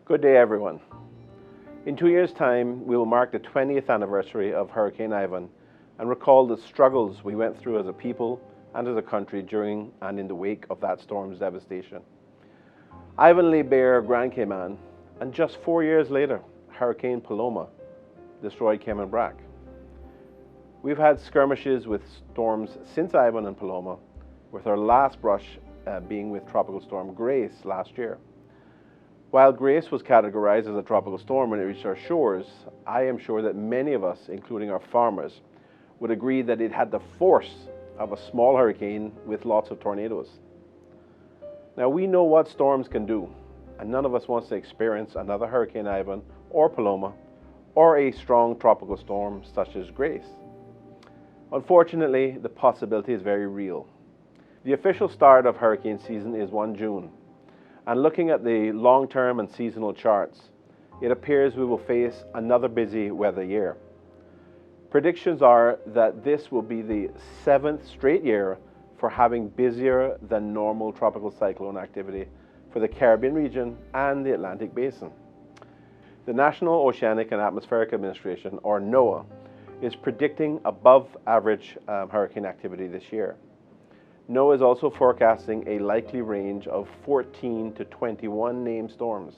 Good day, everyone. In 2 years' time, we will mark the 20th anniversary of Hurricane Ivan and recall the struggles we went through as a people and as a country during and in the wake of that storm's devastation. Ivan lay bare Grand Cayman, and just 4 years later, Hurricane Paloma destroyed Cayman Brac. We've had skirmishes with storms since Ivan and Paloma, with our last brush being with Tropical Storm Grace last year. While Grace was categorized as a tropical storm when it reached our shores, I am sure that many of us, including our farmers, would agree that it had the force of a small hurricane with lots of tornadoes. Now, we know what storms can do, and none of us wants to experience another Hurricane Ivan or Paloma or a strong tropical storm such as Grace. Unfortunately, the possibility is very real. The official start of hurricane season is 1 June. And looking at the long-term and seasonal charts, it appears we will face another busy weather year. Predictions are that this will be the 7th straight year for having busier than normal tropical cyclone activity for the Caribbean region and the Atlantic Basin. The National Oceanic and Atmospheric Administration, or NOAA, is predicting above average hurricane activity this year. NOAA is also forecasting a likely range of 14 to 21 named storms,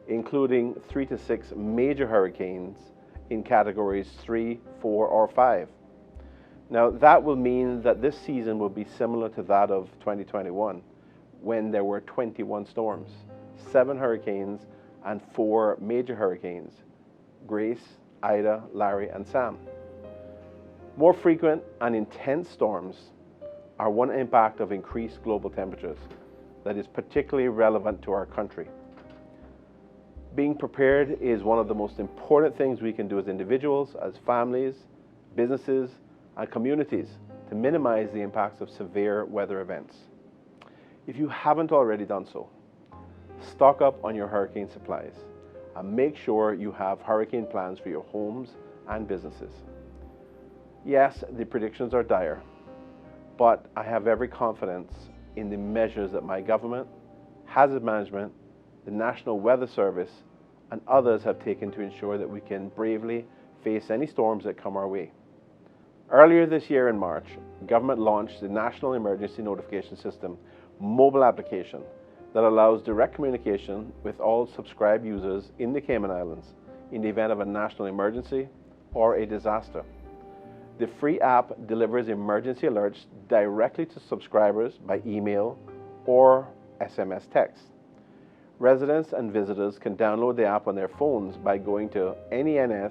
including 3 to 6 major hurricanes in categories 3, 4, or 5. Now, that will mean that this season will be similar to that of 2021, when there were 21 storms, 7 hurricanes, and 4 major hurricanes: Grace, Ida, Larry, and Sam. More frequent and intense storms are one impact of increased global temperatures that is particularly relevant to our country. Being prepared is one of the most important things we can do as individuals, as families, businesses, and communities to minimize the impacts of severe weather events. If you haven't already done so, stock up on your hurricane supplies and make sure you have hurricane plans for your homes and businesses. Yes, the predictions are dire, but I have every confidence in the measures that my government, hazard management, the National Weather Service, and others have taken to ensure that we can bravely face any storms that come our way. Earlier this year in March, government launched the National Emergency Notification System mobile application that allows direct communication with all subscribed users in the Cayman Islands in the event of a national emergency or a disaster. The free app delivers emergency alerts directly to subscribers by email or SMS text. Residents and visitors can download the app on their phones by going to nens.gov.ky.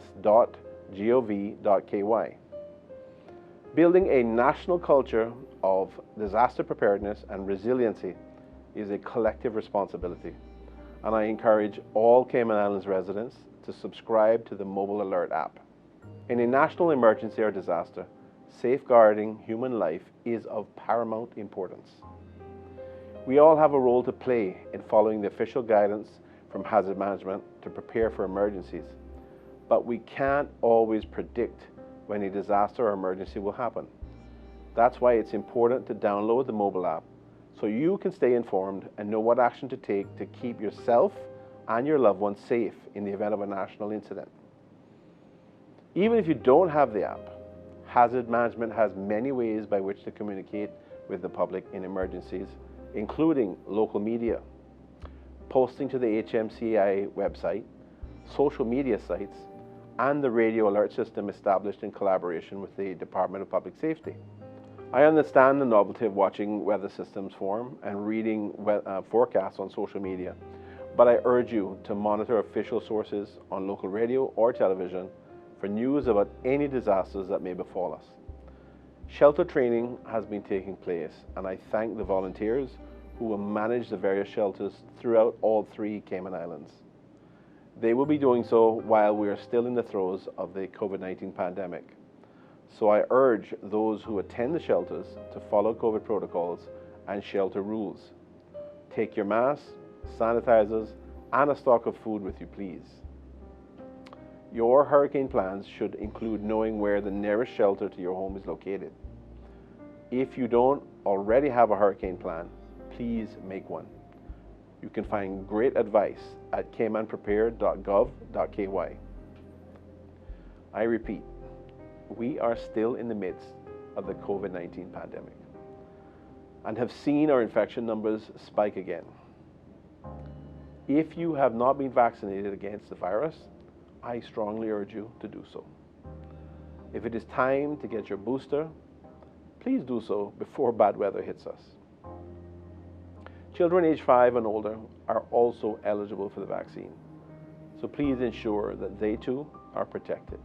Building a national culture of disaster preparedness and resiliency is a collective responsibility, and I encourage all Cayman Islands residents to subscribe to the mobile alert app. In a national emergency or disaster, safeguarding human life is of paramount importance. We all have a role to play in following the official guidance from hazard management to prepare for emergencies, but we can't always predict when a disaster or emergency will happen. That's why it's important to download the mobile app so you can stay informed and know what action to take to keep yourself and your loved ones safe in the event of a national incident. Even if you don't have the app, hazard management has many ways by which to communicate with the public in emergencies, including local media, posting to the HMCI website, social media sites, and the radio alert system established in collaboration with the Department of Public Safety. I understand the novelty of watching weather systems form and reading forecasts on social media, but I urge you to monitor official sources on local radio or television for news about any disasters that may befall us. Shelter training has been taking place, and I thank the volunteers who will manage the various shelters throughout all 3 Cayman Islands. They will be doing so while we are still in the throes of the COVID-19 pandemic. So I urge those who attend the shelters to follow COVID protocols and shelter rules. Take your masks, sanitizers, and a stock of food with you, please. Your hurricane plans should include knowing where the nearest shelter to your home is located. If you don't already have a hurricane plan, please make one. You can find great advice at caymanprepared.gov.ky. I repeat, we are still in the midst of the COVID-19 pandemic and have seen our infection numbers spike again. If you have not been vaccinated against the virus, I strongly urge you to do so. If it is time to get your booster, please do so before bad weather hits us. Children age 5 and older are also eligible for the vaccine, so please ensure that they too are protected.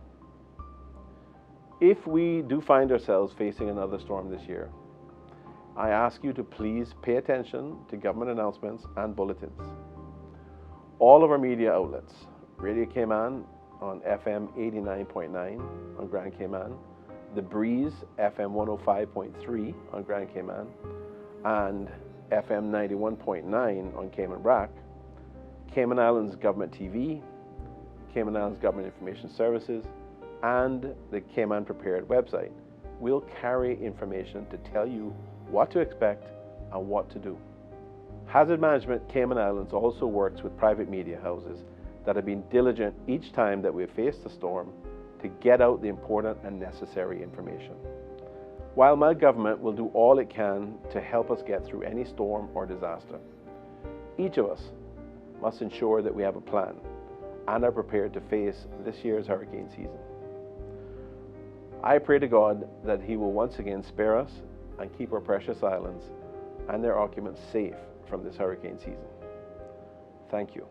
If we do find ourselves facing another storm this year, I ask you to please pay attention to government announcements and bulletins. All of our media outlets, Radio Cayman on FM 89.9 on Grand Cayman, The Breeze FM 105.3 on Grand Cayman, and FM 91.9 on Cayman Brac, Cayman Islands Government TV, Cayman Islands Government Information Services, and the Cayman Prepared website will carry information to tell you what to expect and what to do. Hazard Management Cayman Islands also works with private media houses that have been diligent each time that we have faced a storm to get out the important and necessary information. While my government will do all it can to help us get through any storm or disaster, each of us must ensure that we have a plan and are prepared to face this year's hurricane season. I pray to God that He will once again spare us and keep our precious islands and their occupants safe from this hurricane season. Thank you.